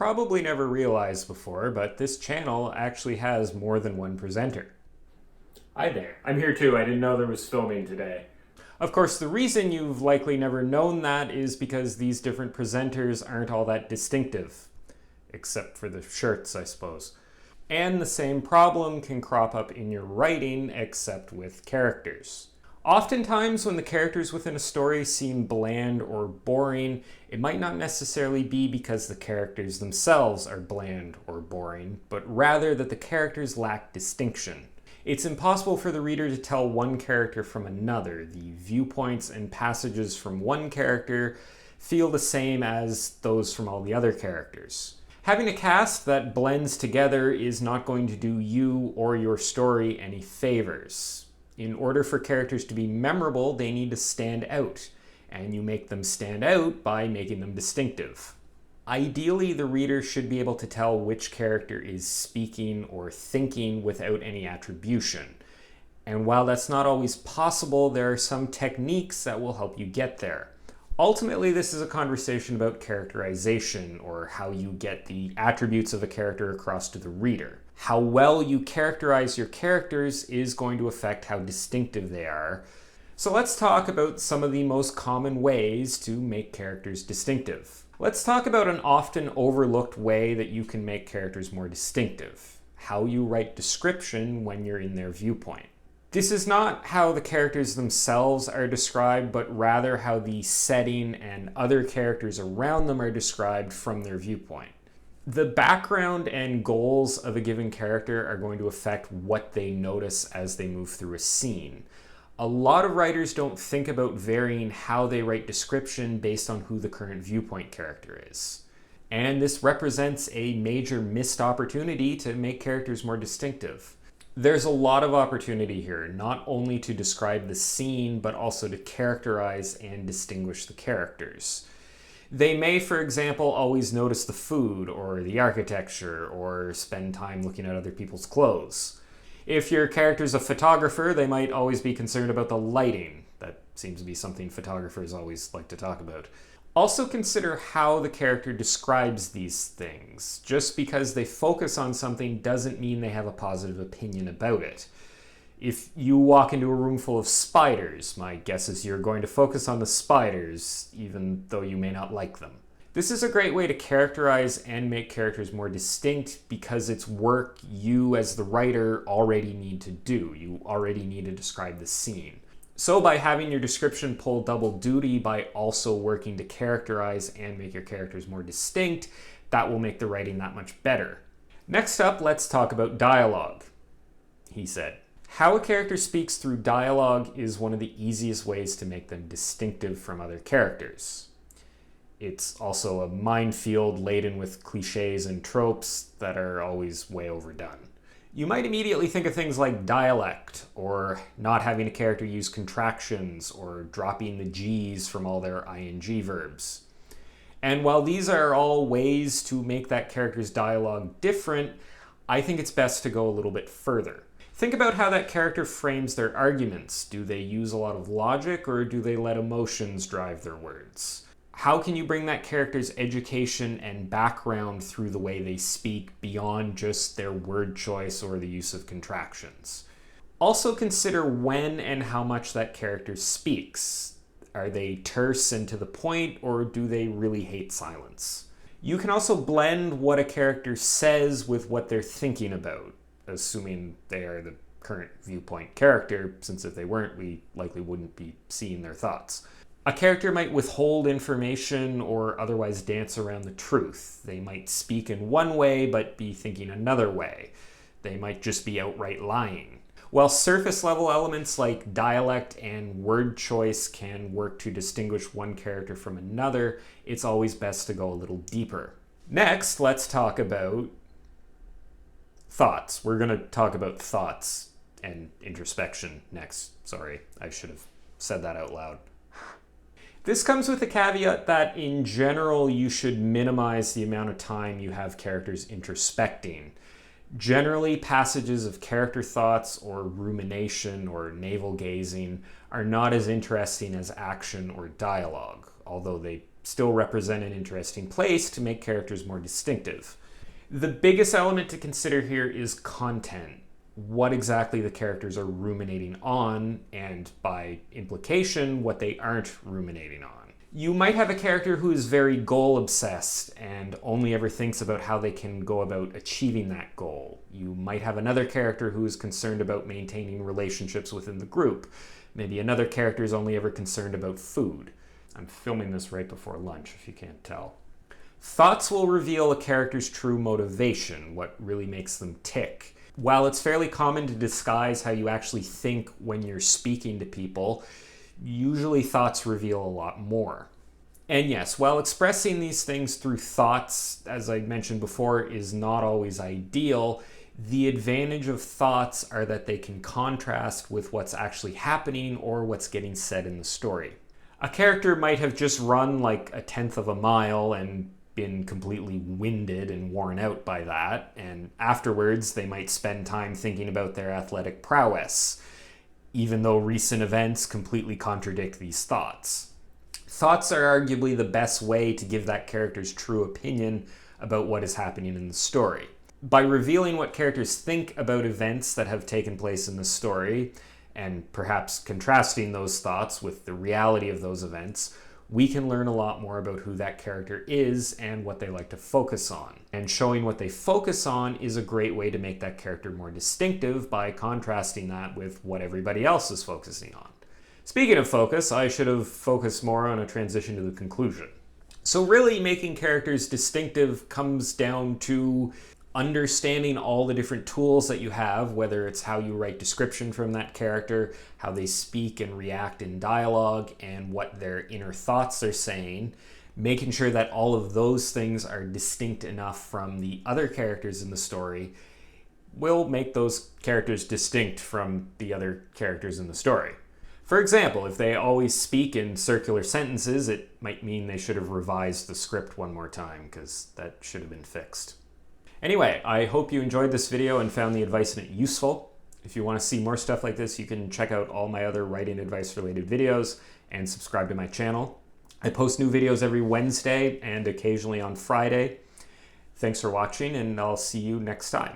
probably never realized before, but this channel actually has more than one presenter. Hi there. I'm here too. I didn't know there was filming today. Of course, the reason you've likely never known that is because these different presenters aren't all that distinctive. Except for the shirts, I suppose. And the same problem can crop up in your writing, except with characters. Oftentimes, when the characters within a story seem bland or boring, it might not necessarily be because the characters themselves are bland or boring, but rather that the characters lack distinction. It's impossible for the reader to tell one character from another. The viewpoints and passages from one character feel the same as those from all the other characters. Having a cast that blends together is not going to do you or your story any favors. In order for characters to be memorable, they need to stand out, and you make them stand out by making them distinctive. Ideally, the reader should be able to tell which character is speaking or thinking without any attribution. And while that's not always possible, there are some techniques that will help you get there. Ultimately, this is a conversation about characterization, or how you get the attributes of a character across to the reader. How well you characterize your characters is going to affect how distinctive they are. So let's talk about some of the most common ways to make characters distinctive. Let's talk about an often overlooked way that you can make characters more distinctive: how you write description when you're in their viewpoint. This is not how the characters themselves are described, but rather how the setting and other characters around them are described from their viewpoint. The background and goals of a given character are going to affect what they notice as they move through a scene. A lot of writers don't think about varying how they write description based on who the current viewpoint character is. And this represents a major missed opportunity to make characters more distinctive. There's a lot of opportunity here, not only to describe the scene, but also to characterize and distinguish the characters. They may, for example, always notice the food or the architecture, or spend time looking at other people's clothes. If your character's a photographer, they might always be concerned about the lighting. That seems to be something photographers always like to talk about. Also consider how the character describes these things. Just because they focus on something doesn't mean they have a positive opinion about it. If you walk into a room full of spiders, my guess is you're going to focus on the spiders, even though you may not like them. This is a great way to characterize and make characters more distinct because it's work you as the writer already need to do. You already need to describe the scene. So by having your description pull double duty by also working to characterize and make your characters more distinct, that will make the writing that much better. Next up, let's talk about dialogue, he said. How a character speaks through dialogue is one of the easiest ways to make them distinctive from other characters. It's also a minefield laden with cliches and tropes that are always way overdone. You might immediately think of things like dialect, or not having a character use contractions, or dropping the G's from all their ing verbs. And while these are all ways to make that character's dialogue different, I think it's best to go a little bit further. Think about how that character frames their arguments. Do they use a lot of logic, or do they let emotions drive their words? How can you bring that character's education and background through the way they speak beyond just their word choice or the use of contractions? Also consider when and how much that character speaks. Are they terse and to the point, or do they really hate silence? You can also blend what a character says with what they're thinking about, assuming they are the current viewpoint character, since if they weren't, we likely wouldn't be seeing their thoughts. A character might withhold information or otherwise dance around the truth. They might speak in one way but be thinking another way. They might just be outright lying. While surface level elements like dialect and word choice can work to distinguish one character from another, it's always best to go a little deeper. Next, let's talk about thoughts. We're going to talk about thoughts and introspection next. Sorry, I should have said that out loud. This comes with the caveat that in general you should minimize the amount of time you have characters introspecting. Generally, passages of character thoughts or rumination or navel gazing are not as interesting as action or dialogue, although they still represent an interesting place to make characters more distinctive. The biggest element to consider here is content. What exactly the characters are ruminating on, and by implication, what they aren't ruminating on. You might have a character who is very goal-obsessed and only ever thinks about how they can go about achieving that goal. You might have another character who is concerned about maintaining relationships within the group. Maybe another character is only ever concerned about food. I'm filming this right before lunch, if you can't tell. Thoughts will reveal a character's true motivation, what really makes them tick. While it's fairly common to disguise how you actually think when you're speaking to people, usually thoughts reveal a lot more. And yes, while expressing these things through thoughts, as I mentioned before, is not always ideal, the advantage of thoughts are that they can contrast with what's actually happening or what's getting said in the story. A character might have just run like a 1/10 of a mile and been completely winded and worn out by that, and afterwards they might spend time thinking about their athletic prowess, even though recent events completely contradict these thoughts. Thoughts are arguably the best way to give that character's true opinion about what is happening in the story. By revealing what characters think about events that have taken place in the story, and perhaps contrasting those thoughts with the reality of those events, we can learn a lot more about who that character is and what they like to focus on. And showing what they focus on is a great way to make that character more distinctive by contrasting that with what everybody else is focusing on. Speaking of focus, I should have focused more on a transition to the conclusion. So really, making characters distinctive comes down to understanding all the different tools that you have, whether it's how you write description from that character, how they speak and react in dialogue, and what their inner thoughts are saying, making sure that all of those things are distinct enough from the other characters in the story will make those characters distinct from the other characters in the story. For example, if they always speak in circular sentences, it might mean they should have revised the script one more time, because that should have been fixed. Anyway, I hope you enjoyed this video and found the advice in it useful. If you want to see more stuff like this, you can check out all my other writing advice related videos and subscribe to my channel. I post new videos every Wednesday and occasionally on Friday. Thanks for watching, and I'll see you next time.